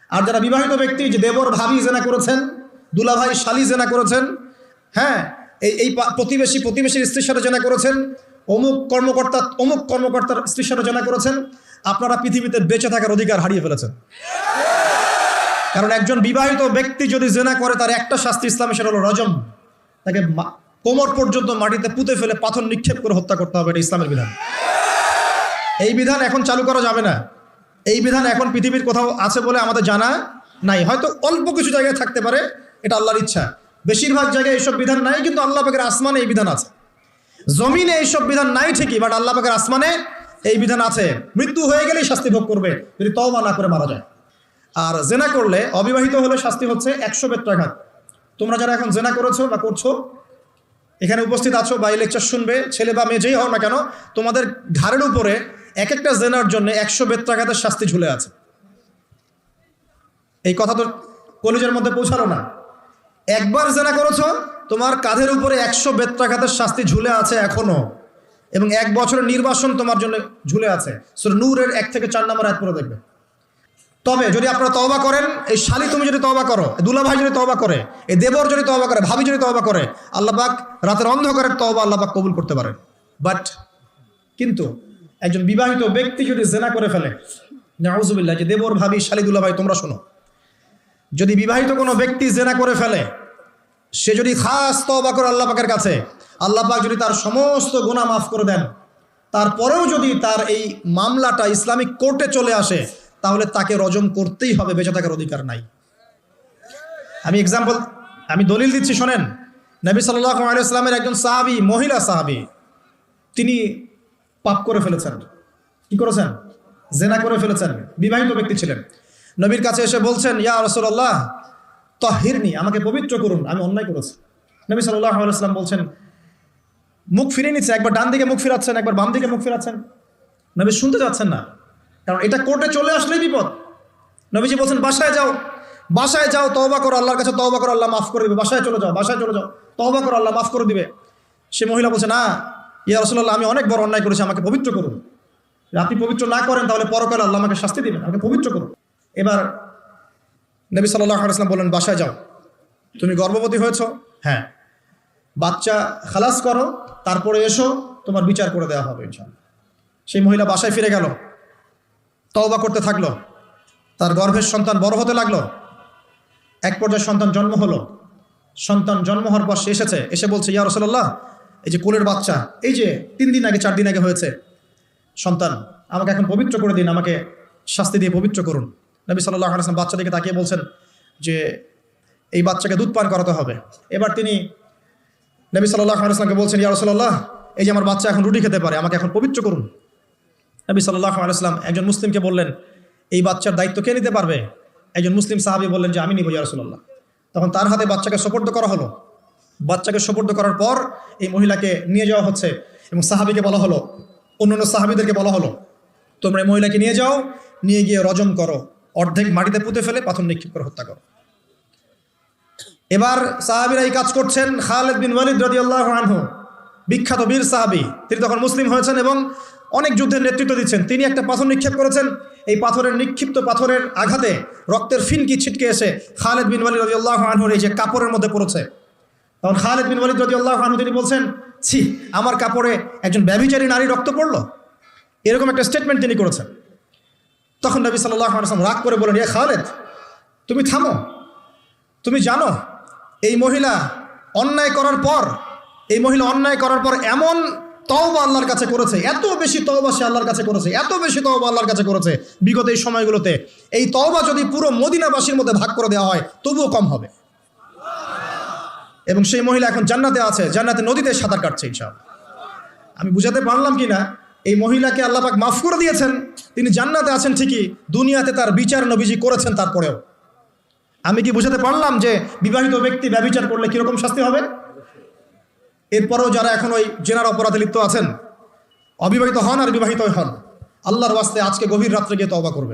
আর যারা বিবাহিত ব্যক্তি, যে দেবর ভাবি জেনা করেছেন, দুলাভাই শালি জেনা করেছেন, হ্যাঁ, এই প্রতিবেশীর স্ত্রীর সাথে জেনা করেছেন, অমুক কর্মকর্তার স্ত্রীর সাথে জেনা করেছেন, আপনারা পৃথিবীতে বেঁচে থাকার অধিকার হারিয়ে ফেলেছেন। কারণ একজন বিবাহিত ব্যক্তি যদি জেনা করে, তার একটা শাস্তি ইসলামে, সেটা হলো রজম। তাকে কোমর পর্যন্ত মাটিতে পুঁতে ফেলে পাথর নিক্ষেপ করে হত্যা করতে হবে। এটা ইসলামের বিধান। এই বিধান এখন চালু করা যাবে না। এই বিধান এখন পৃথিবীর কোথাও আছে বলে আমাদের জানা নাই। হয়তো অল্প কিছু জায়গায় থাকতে পারে, এটা আল্লাহর ইচ্ছা। বেশিরভাগ জায়গায় এইসব বিধান নাই, কিন্তু আল্লাহ পাকের আসমানে এই বিধান আছে। জমিনে এইসব বিধান নাই ঠিকই, বাট আল্লাহ পাকের আসমানে এই বিধান আছে। মৃত্যু হয়ে গেলেই শাস্তি ভোগ করবে যদি তওবা না করে মারা যায়। আর জেনা করলে, অবিবাহিত হলে শাস্তি হচ্ছে 100 বেত্রাঘাত। তোমরা যারা এখন জেনা করেছো বা করছো, এখানে উপস্থিত আছো বা এই লেকচার শুনবে, ছেলে বা মেয়ে যেই হও না কেন, তোমাদের ঘাড়ের উপরে এক একটা জেনার জন্য 100 বেত্রাঘাতের শাস্তি ঝুলে আছে। এই কথা তো কলিজার মধ্যে পৌঁছালো না। একবার জেনা করেছো, তোমার কাঁধের উপরে 100 বেত্রাঘাতের শাস্তি ঝুলে আছে এখনো, এবং 1 বছরের নির্বাসন তোমার জন্য ঝুলে আছে। সূরা নূরের 1 থেকে 4 নম্বর আয়াত পড়ে দেখবে। তবে যদি আপনারা তওবা করেন, এই শালি তুমি যদি তওবা করো, দুলা ভাই যদি তওবা করে, এই দেবর যদি তওবা করে, ভাবি যদি তওবা করে, আল্লাহ পাক রাতের অন্ধকারের তওবা আল্লাহ পাক কবুল করতে পারেন। কিন্তু একজন বিবাহিত ব্যক্তি যদি জেনা করে ফেলে, নাউযুবিল্লাহ, যে দেবর ভাবি শালি দুলা ভাই তোমরা শোনো, যদি বিবাহিত কোনো ব্যক্তি জেনা করে ফেলে, সে যদি খাস তওবা করে আল্লাহ পাকের কাছে, আল্লাহ পাক যদি তার সমস্ত গুনাহ মাফ করে দেন, তারপরেও যদি তার এই মামলাটা ইসলামিক কোর্টে চলে আসে, তাহলে তাকে রজম করতেই হবে, বেঁচে থাকার অধিকার নাই। আমি দলিল দিচ্ছি, শোনেন। নবী সাল্লাল্লাহু আলাইহি ওয়াসাল্লামের একজন সাহাবী, মহিলা সাহাবী, তিনি পাপ করে ফেলেছেন। কি করেছেন? জেনা করে ফেলেছেন। বিবাহিত ব্যক্তি ছিলেন। নবীর কাছে এসে বলছেন, ইয়া রাসূলুল্লাহ তাহিরনি, আমাকে পবিত্র করুন, আমি অন্যায় করেছি। নবী সাল্লাল্লাহু আলাইহি ওয়াসাল্লাম বলছেন, মুখ ফিরিয়ে নিচ্ছে, একবার ডান দিকে মুখ ফিরাচ্ছেন, একবার বাম দিকে মুখ ফিরাচ্ছেন। নবী শুনতে যাচ্ছেন না, কারণ এটা কোর্টে চলে আসলেই বিপদ। নবীজি বলছেন, বাসায় যাও, তওবা করো, আল্লাহর কাছে তওবা করো, আল্লাহ মাফ করে দিবে। বাসায় চলে যাও, তওবা করো, আল্লাহ মাফ করে দিবে। সে মহিলা বলছে, না ইয়া রাসূলুল্লাহ, আমি অনেক বড় অন্যায় করেছি, আমাকে পবিত্র করুন। আপনি পবিত্র না করেন তাহলে পরকালে আল্লাহ আমাকে শাস্তি দিবেন, আমাকে পবিত্র করুন। এবার নবী সাল্লাল্লাহু আলাইহি ওয়াসাল্লাম বললেন, বাসায় যাও, তুমি গর্ভবতী হয়েছো, হ্যাঁ, বাচ্চা খালাস করো, তারপরে এসো, তোমার বিচার করে দেওয়া হবে ইনশাআল্লাহ। সেই মহিলা বাসায় ফিরে গেল, তওবা করতে থাকলো, তার গর্ভের সন্তান বড় হতে লাগলো। এক পর্যায়ে সন্তান জন্ম হলো। সন্তান জন্ম হওয়ার পর সে এসে বলছে, ইয়া রাসূলুল্লাহ, এই যে কোলের বাচ্চা, এই যে 3 দিন আগে 4 দিন আগে হয়েছে সন্তান, আমাকে এখন পবিত্র করে দিন, আমাকে শাস্তি দিয়ে পবিত্র করুন। নবী সাল্লাল্লাহু আলাইহি ওয়াসাল্লাম বাচ্চা দিকে তাকিয়ে বলছেন যে এই বাচ্চাকে দুধ পান করাতে হবে। এবার তিনি নবী সাল্লাল্লাহু আলাইহি ওয়াসাল্লামকে বলছেন, ইয়া রাসূলুল্লাহ, এই যে আমার বাচ্চা এখন রুটি খেতে পারে, আমাকে এখন পবিত্র করুন। নবী সাল্লাল্লাহু আলাইহি ওয়াসাল্লাম একজন মুসলিমকে বললেন, এই বাচ্চার দায়িত্ব কে নিতে পারবে? একজন মুসলিম সাহাবী বললেন যে আমি নিব ইয়া রাসূলুল্লাহ। তখন তার হাতে বাচ্চাকে সোপর্দ করা হলো। বাচ্চাকে সোপর্দ করার পর এই মহিলাকে নিয়ে যাওয়া হচ্ছে, এবং সাহাবীকে বলা হলো, অন্যান্য সাহাবীদেরকে বলা হলো, তোমরা এই মহিলাকে নিয়ে যাও, নিয়ে গিয়ে রজম করো, অর্ধেক মাটিতে পুঁতে ফেলে পাথর নিক্ষেপ করে হত্যা করো। এবার সাহাবীরা এই কাজ করছেন। খালিদ বিন ওয়ালিদ রাদিয়াল্লাহু আনহু, বিখ্যাত বীর সাহাবী, তিনি তখন মুসলিম হয়েছেন এবং অনেক যুদ্ধের নেতৃত্ব দিচ্ছেন। তিনি একটা পাথর নিক্ষেপ করেছেন, এই নিক্ষিপ্ত পাথরের আঘাতে রক্তের ফিনকি ছিটকে এসে খালিদ বিন ওয়ালিদ রাদিয়াল্লাহু আনহুর এই যে কাপড়ের মধ্যে পড়েছে। তখন খালিদ বিন ওয়ালিদ রাদিয়াল্লাহু আনহু তিনি বলছেন, ছি, আমার কাপড়ে একজন ব্যভিচারী নারী রক্ত পড়লো, এরকম একটা স্টেটমেন্ট তিনি করেছেন। তখন নবী সাল্লাল্লাহু আলাইহি ওয়াসাল্লাম রাগ করে বলেন, ইয়া খালিদ, তুমি থামো, তুমি জানো এই মহিলা অন্যায় করার পর এমন তওবা আল্লাহর কাছে করেছে, এত বেশি তওবা সে আল্লাহর কাছে করেছে, বিগত এই সময়গুলোতে এই তওবা যদি পুরো মদিনাবাসীর মধ্যে ভাগ করে দেওয়া হয় তবুও কম হবে। এবং সেই মহিলা এখন জান্নাতে আছে, জান্নাতে নদীতে সাঁতার কাটছে ইনশাআল্লাহ। আমি বুঝাতে পারলাম কিনা? এই মহিলাকে আল্লাহ পাক মাফ করে দিয়েছেন, তিনি জান্নাতে আছেন ঠিকই, দুনিয়াতে তার বিচার নবীজি করেছেন তারপরেও। আমি কি বুঝাতে পারলাম যে বিবাহিত ব্যক্তি ব্যভিচার করলে কিরকম শাস্তি হবে? এরপরেও যারা এখন ওই জেনার অপরাধে লিপ্ত আছেন, অবিবাহিত হন আর বিবাহিত হন, আল্লাহর ওয়াস্তে আজকে গভীর রাত্রে গিয়ে তওবা করবেন।